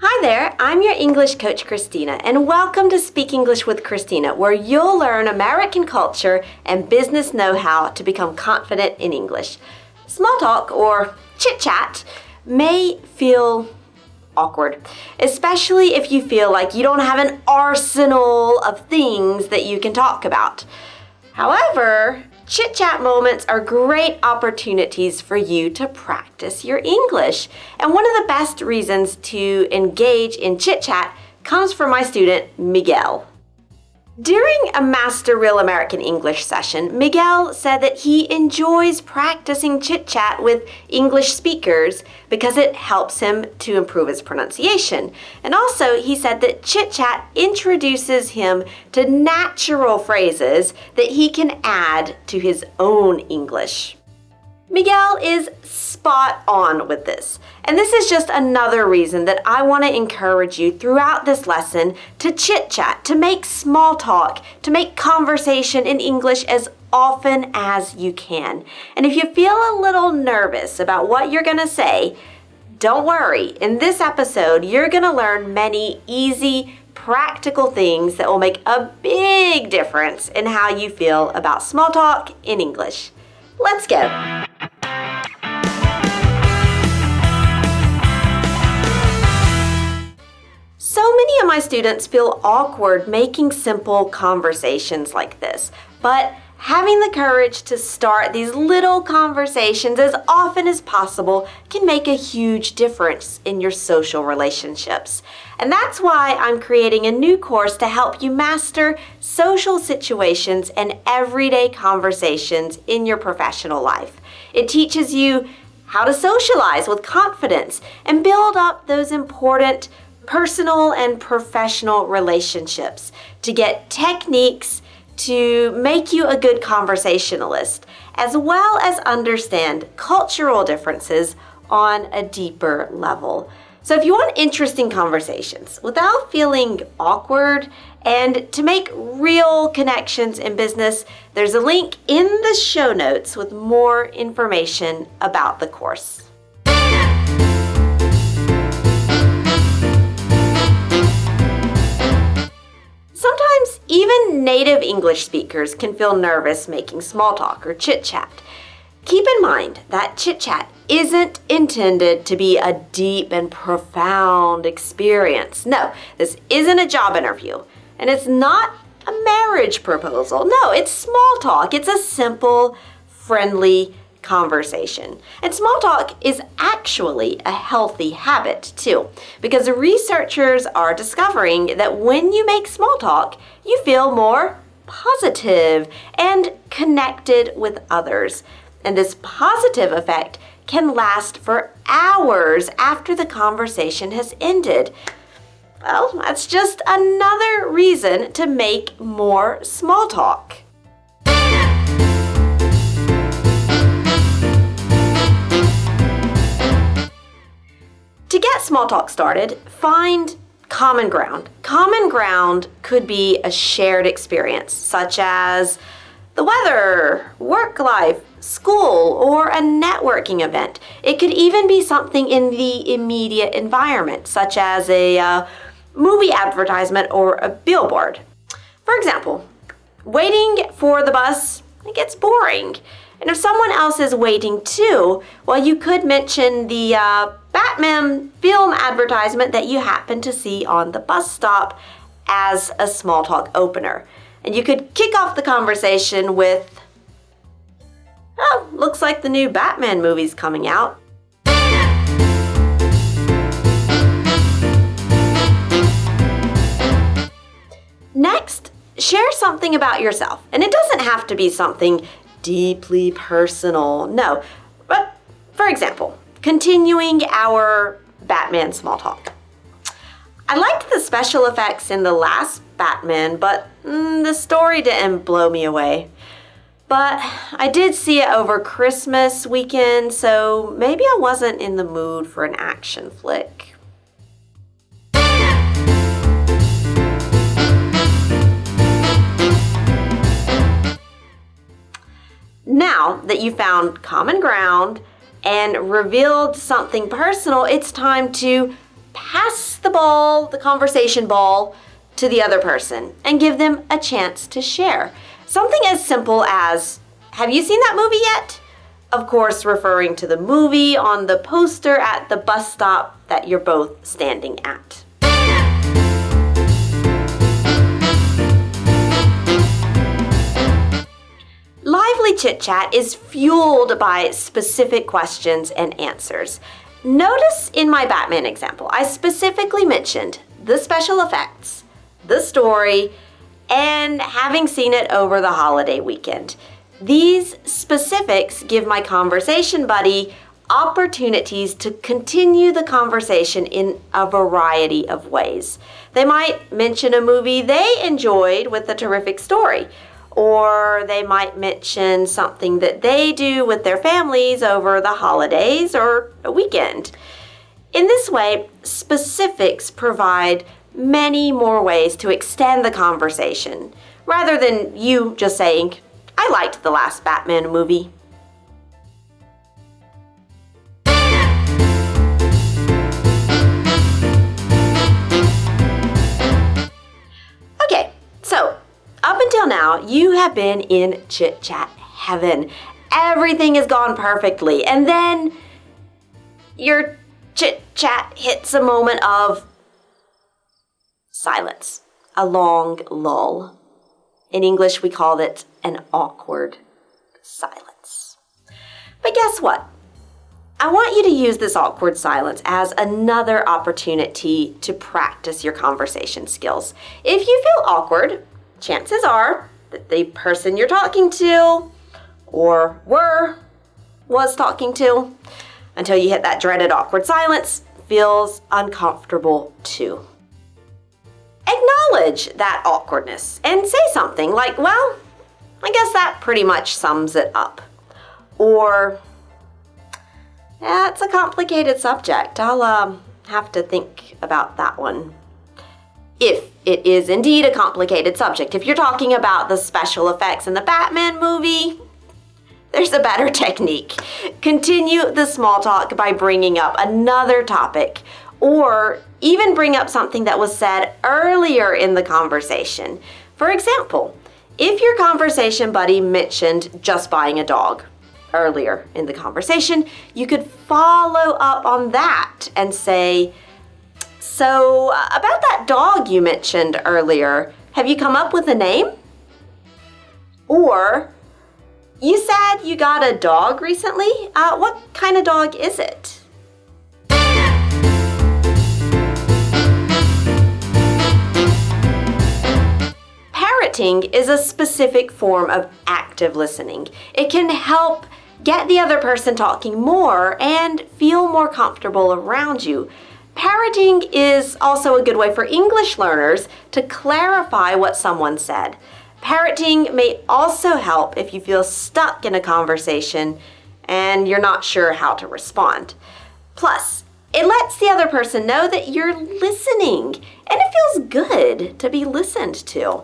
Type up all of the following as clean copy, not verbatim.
Hi there, I'm your English coach, Christina, and welcome to Speak English with Christina, where you'll learn American culture and business know-how to become confident in English. Small talk, or chit-chat, may feel awkward, especially if you feel like you don't have an arsenal of things that you can talk about. However, chit-chat moments are great opportunities for you to practice your English. And one of the best reasons to engage in chit-chat comes from my student, Miguel. During a Master Real American English session, Miguel said that he enjoys practicing chit-chat with English speakers because it helps him to improve his pronunciation. And also, he said that chit-chat introduces him to natural phrases that he can add to his own English. Miguel is spot on with this. And this is just another reason that I want to encourage you throughout this lesson to chit-chat, to make small talk, to make conversation in English as often as you can. And if you feel a little nervous about what you're going to say, don't worry. In this episode, you're going to learn many easy, practical things that will make a big difference in how you feel about small talk in English. Let's go. So many of my students feel awkward making simple conversations like this, but having the courage to start these little conversations as often as possible can make a huge difference in your social relationships. And that's why I'm creating a new course to help you master social situations and everyday conversations in your professional life. It teaches you how to socialize with confidence and build up those important personal and professional relationships, to get techniques to make you a good conversationalist, as well as understand cultural differences on a deeper level. So if you want interesting conversations without feeling awkward and to make real connections in business, there's a link in the show notes with more information about the course. Sometimes even native English speakers can feel nervous making small talk or chit-chat. Keep in mind that chit-chat isn't intended to be a deep and profound experience. No, this isn't a job interview, and it's not a marriage proposal. No, it's small talk. It's a simple, friendly conversation. And small talk is actually a healthy habit too, because researchers are discovering that when you make small talk, you feel more positive and connected with others. And this positive effect can last for hours after the conversation has ended. Well, that's just another reason to make more small talk. To get small talk started, find common ground. Common ground could be a shared experience, such as the weather, work life, school, or a networking event. It could even be something in the immediate environment, such as a movie advertisement or a billboard. For example, waiting for the bus, it gets boring. And if someone else is waiting too, well, you could mention the Batman film advertisement that you happen to see on the bus stop as a small talk opener. And you could kick off the conversation with, "Oh, looks like the new Batman movie's coming out." Next, share something about yourself. And it doesn't have to be something deeply personal. No, but for example, continuing our Batman small talk. I liked the special effects in the last Batman, but the story didn't blow me away. But I did see it over Christmas weekend, so maybe I wasn't in the mood for an action flick. Now that you found common ground and revealed something personal, it's time to pass the conversation ball, to the other person and give them a chance to share. Something as simple as, have you seen that movie yet? Of course, referring to the movie on the poster at the bus stop that you're both standing at. Lively chit-chat is fueled by specific questions and answers. Notice in my Batman example, I specifically mentioned the special effects, the story, and having seen it over the holiday weekend. These specifics give my conversation buddy opportunities to continue the conversation in a variety of ways. They might mention a movie they enjoyed with a terrific story, or they might mention something that they do with their families over the holidays or a weekend. In this way, specifics provide many more ways to extend the conversation, rather than you just saying, I liked the last Batman movie. Okay, so up until now, you have been in chit-chat heaven. Everything has gone perfectly, and then your chit-chat hits a moment of silence, a long lull. In English, we call it an awkward silence. But guess what? I want you to use this awkward silence as another opportunity to practice your conversation skills. If you feel awkward, chances are that the person you're talking to or was talking to, until you hit that dreaded awkward silence, feels uncomfortable too. Acknowledge that awkwardness and say something like, well, I guess that pretty much sums it up. Or, yeah, it's a complicated subject. I'll have to think about that one. If it is indeed a complicated subject, if you're talking about the special effects in the Batman movie, there's a better technique. Continue the small talk by bringing up another topic, or even bring up something that was said earlier in the conversation. For example, if your conversation buddy mentioned just buying a dog earlier in the conversation, you could follow up on that and say, so about that dog you mentioned earlier, have you come up with a name? Or, you said you got a dog recently? What kind of dog is it? Parroting is a specific form of active listening. It can help get the other person talking more and feel more comfortable around you. Parroting is also a good way for English learners to clarify what someone said. Parroting may also help if you feel stuck in a conversation and you're not sure how to respond. Plus, it lets the other person know that you're listening, and it feels good to be listened to.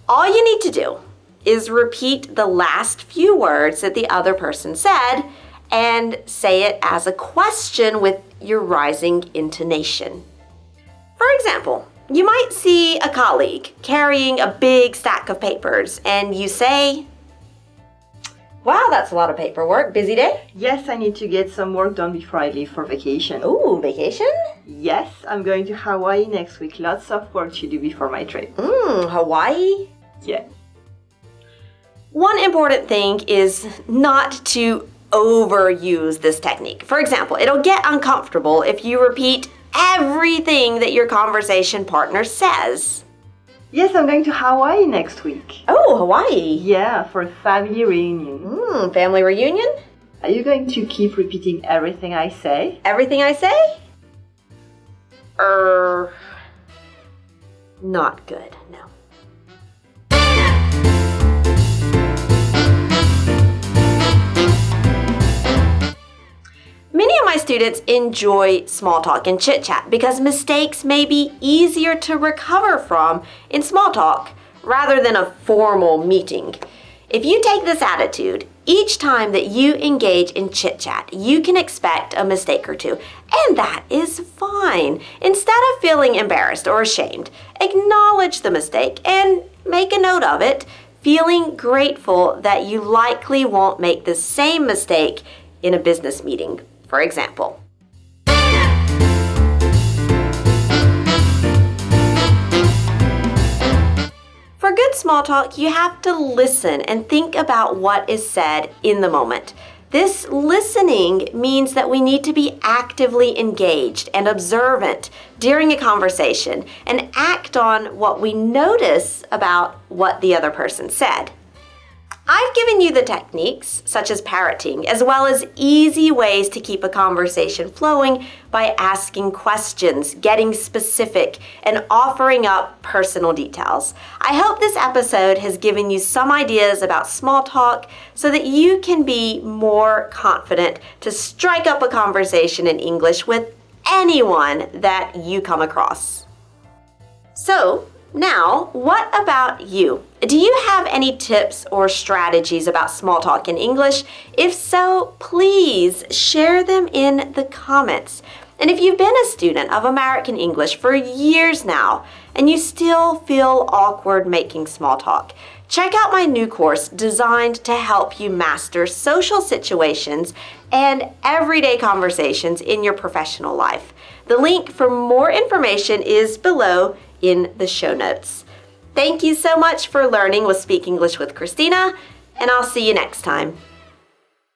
All you need to do is repeat the last few words that the other person said and say it as a question with your rising intonation. For example, you might see a colleague carrying a big stack of papers and you say, wow, that's a lot of paperwork. Busy day? Yes, I need to get some work done before I leave for vacation. Ooh, vacation? Yes, I'm going to Hawaii next week. Lots of work to do before my trip. Hawaii? Yeah. One important thing is not to overuse this technique. For example, it'll get uncomfortable if you repeat everything that your conversation partner says. Yes, I'm going to Hawaii next week. Oh, Hawaii. Yeah, for a family reunion. Family reunion? Are you going to keep repeating everything I say? Everything I say? Not good, no. Many of my students enjoy small talk and chit-chat because mistakes may be easier to recover from in small talk rather than a formal meeting. If you take this attitude, Each time that you engage in chit-chat, you can expect a mistake or two, and that is fine. Instead of feeling embarrassed or ashamed, acknowledge the mistake and make a note of it, feeling grateful that you likely won't make the same mistake in a business meeting, for example. For good small talk, you have to listen and think about what is said in the moment. This listening means that we need to be actively engaged and observant during a conversation and act on what we notice about what the other person said. I've given you the techniques, such as parroting, as well as easy ways to keep a conversation flowing by asking questions, getting specific, and offering up personal details. I hope this episode has given you some ideas about small talk so that you can be more confident to strike up a conversation in English with anyone that you come across. So, now, what about you? Do you have any tips or strategies about small talk in English? If so, please share them in the comments. And if you've been a student of American English for years now and you still feel awkward making small talk, check out my new course designed to help you master social situations and everyday conversations in your professional life. The link for more information is below in the show notes. Thank you so much for learning with Speak English with Christina, and I'll see you next time.